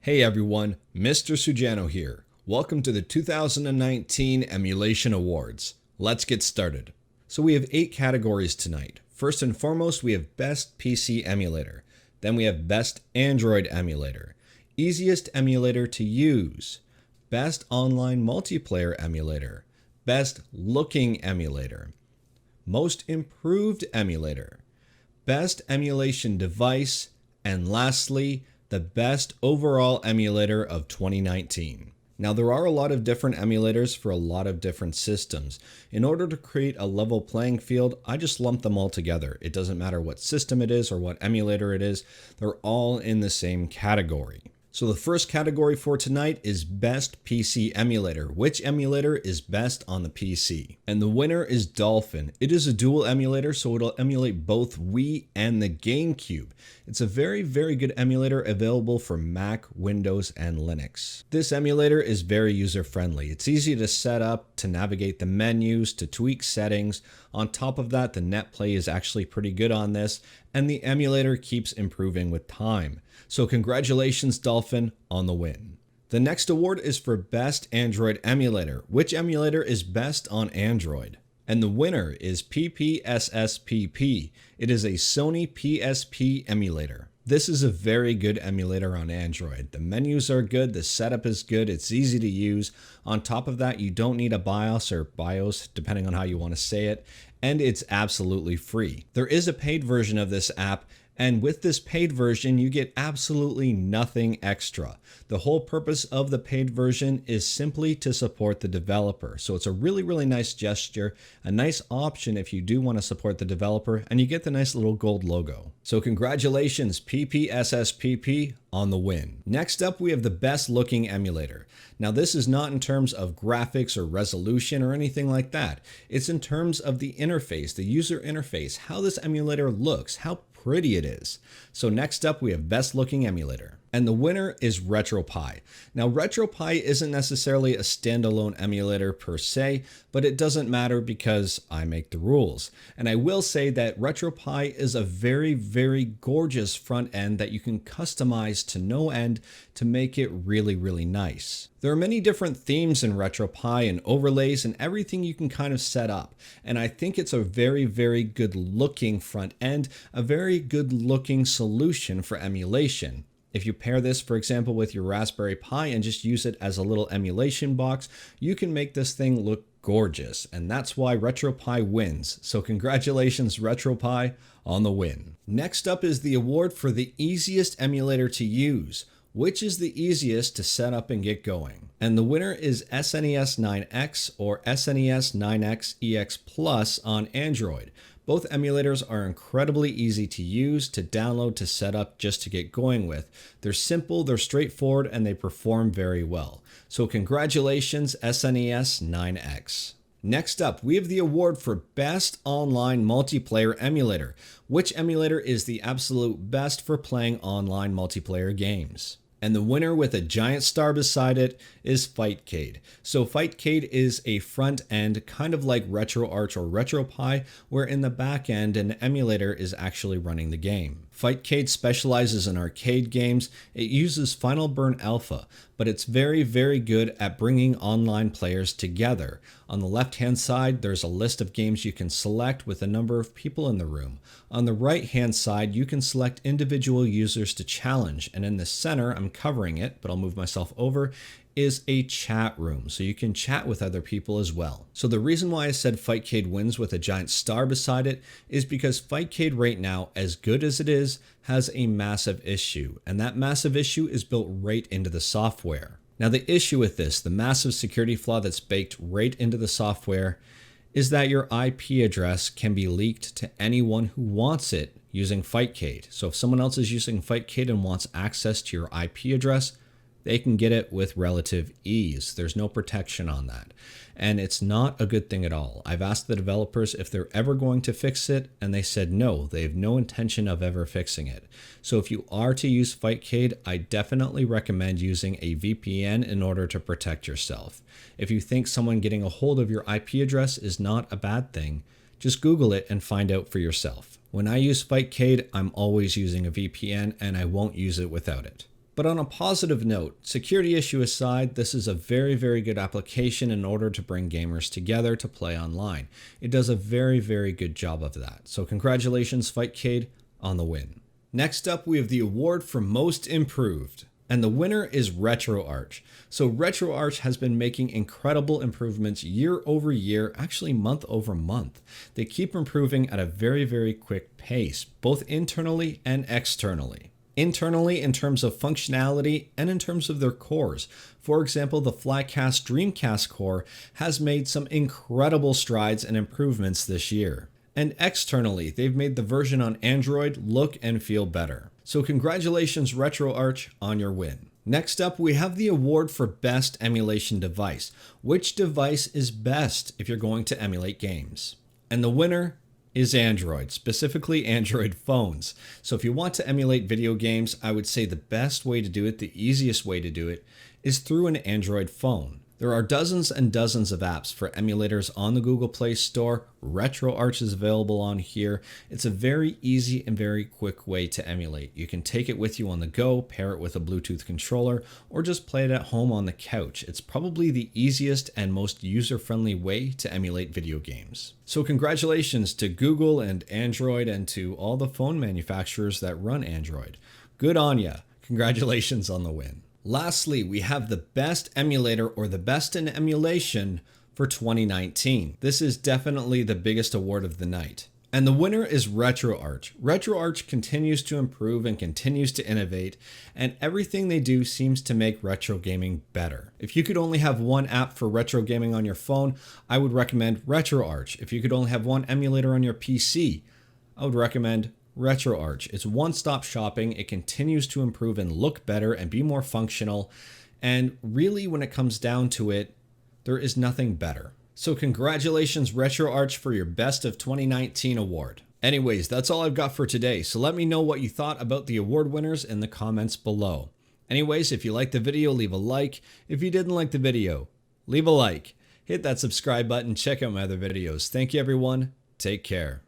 Hey everyone, Mr. Sujano here. Welcome to the 2019 Emulation Awards. Let's get started. So we have 8 categories tonight. First and foremost, we have Best PC Emulator. Then we have Best Android Emulator, Easiest Emulator to Use, Best Online Multiplayer Emulator, Best Looking Emulator, Most Improved Emulator, Best Emulation Device, and lastly, the best overall emulator of 2019. Now there are a lot of different emulators for a lot of different systems. In order to create a level playing field, I just lump them all together. It doesn't matter what system it is or what emulator it is, they're all in the same category. So the first category for tonight is Best PC Emulator. Which emulator is best on the PC? And the winner is Dolphin. It is a dual emulator, so it'll emulate both Wii and the GameCube. It's a very good emulator available for Mac, Windows, and Linux. This emulator is very user-friendly. It's easy to set up, to navigate the menus, to tweak settings. On top of that, the net play is actually pretty good on this, and the emulator keeps improving with time. So congratulations, Dolphin, on the win. The next award is for Best Android Emulator. Which emulator is best on Android? And the winner is PPSSPP. It is a Sony PSP emulator. This is a very good emulator on Android. The menus are good, the setup is good, it's easy to use. On top of that, you don't need a BIOS or BIOS, depending on how you want to say it, and it's absolutely free. There is a paid version of this app, and with this paid version, you get absolutely nothing extra. The whole purpose of the paid version is simply to support the developer. So it's a really nice gesture, a nice option if you do want to support the developer, and you get the nice little gold logo. So congratulations, PPSSPP, on the win. Next up, we have the Best Looking Emulator. Now this is not in terms of graphics or resolution or anything like that. It's in terms of the interface, the user interface, how this emulator looks, how pretty it is. So next up we have Best Looking Emulator. And the winner is RetroPie. Now RetroPie isn't necessarily a standalone emulator per se, but it doesn't matter because I make the rules. And I will say that RetroPie is a very gorgeous front end that you can customize to no end to make it really nice. There are many different themes in RetroPie and overlays and everything you can kind of set up. And I think it's a very good looking front end, a very good looking solution for emulation. If you pair this, for example, with your Raspberry Pi and just use it as a little emulation box, you can make this thing look gorgeous. And that's why RetroPie wins. So congratulations, RetroPie, on the win. Next up is the award for the easiest emulator to use. Which is the easiest to set up and get going? And the winner is SNES 9X or SNES 9X EX Plus on Android. Both emulators are incredibly easy to use, to download, to set up, just to get going with. They're simple, they're straightforward, and they perform very well. So congratulations, SNES 9X. Next up, we have the award for Best Online Multiplayer Emulator. Which emulator is the absolute best for playing online multiplayer games? And the winner with a giant star beside it is Fightcade. So Fightcade is a front end kind of like RetroArch or RetroPie, where in the back end an emulator is actually running the game. Fightcade specializes in arcade games. It uses Final Burn Alpha, but it's very good at bringing online players together. On the left hand side, there's a list of games you can select with a number of people in the room. On the right hand side, you can select individual users to challenge, and in the center, I'm covering it, but I'll move myself over, is a chat room, so you can chat with other people as well. So the reason why I said Fightcade wins with a giant star beside it is because Fightcade right now, as good as it is, has a massive issue, and that massive issue is built right into the software. Now the issue with this, the massive security flaw that's baked right into the software, is that your IP address can be leaked to anyone who wants it using Fightcade. So if someone else is using Fightcade and wants access to your IP address, they can get it with relative ease. There's no protection on that. And it's not a good thing at all. I've asked the developers if they're ever going to fix it, and they said no, they have no intention of ever fixing it. So if you are to use Fightcade, I definitely recommend using a VPN in order to protect yourself. If you think someone getting a hold of your IP address is not a bad thing, just Google it and find out for yourself. When I use Fightcade, I'm always using a VPN and I won't use it without it. But on a positive note, security issue aside, this is a very, very good application in order to bring gamers together to play online. It does a very, very good job of that. So congratulations, Fightcade, on the win. Next up, we have the award for Most Improved. And the winner is RetroArch. So RetroArch has been making incredible improvements year over year, actually month over month. They keep improving at a very, very quick pace, both internally and externally. Internally in terms of functionality and in terms of their cores. For example, the Flycast Dreamcast core has made some incredible strides and improvements this year. And externally, they've made the version on Android look and feel better. So congratulations, RetroArch, on your win. Next up, we have the award for Best Emulation Device. Which device is best if you're going to emulate games? And the winner is Android, specifically Android phones. So if you want to emulate video games, I would say the best way to do it, the easiest way to do it, is through an Android phone. There are dozens and dozens of apps for emulators on the Google Play Store. RetroArch is available on here. It's a very easy and very quick way to emulate. You can take it with you on the go, pair it with a Bluetooth controller, or just play it at home on the couch. It's probably the easiest and most user-friendly way to emulate video games. So congratulations to Google and Android and to all the phone manufacturers that run Android. Good on ya. Congratulations on the win. Lastly, we have the Best Emulator or the Best in Emulation for 2019. This is definitely the biggest award of the night. And the winner is RetroArch. RetroArch continues to improve and continues to innovate, and everything they do seems to make retro gaming better. If you could only have one app for retro gaming on your phone, I would recommend RetroArch. If you could only have one emulator on your PC, I would recommend RetroArch. It's one-stop shopping. It continues to improve and look better and be more functional. And really, when it comes down to it, there is nothing better. So congratulations, RetroArch, for your Best of 2019 award. Anyways, that's all I've got for today. So let me know what you thought about the award winners in the comments below. Anyways, if you liked the video, leave a like. If you didn't like the video, leave a like. Hit that subscribe button. Check out my other videos. Thank you, everyone. Take care.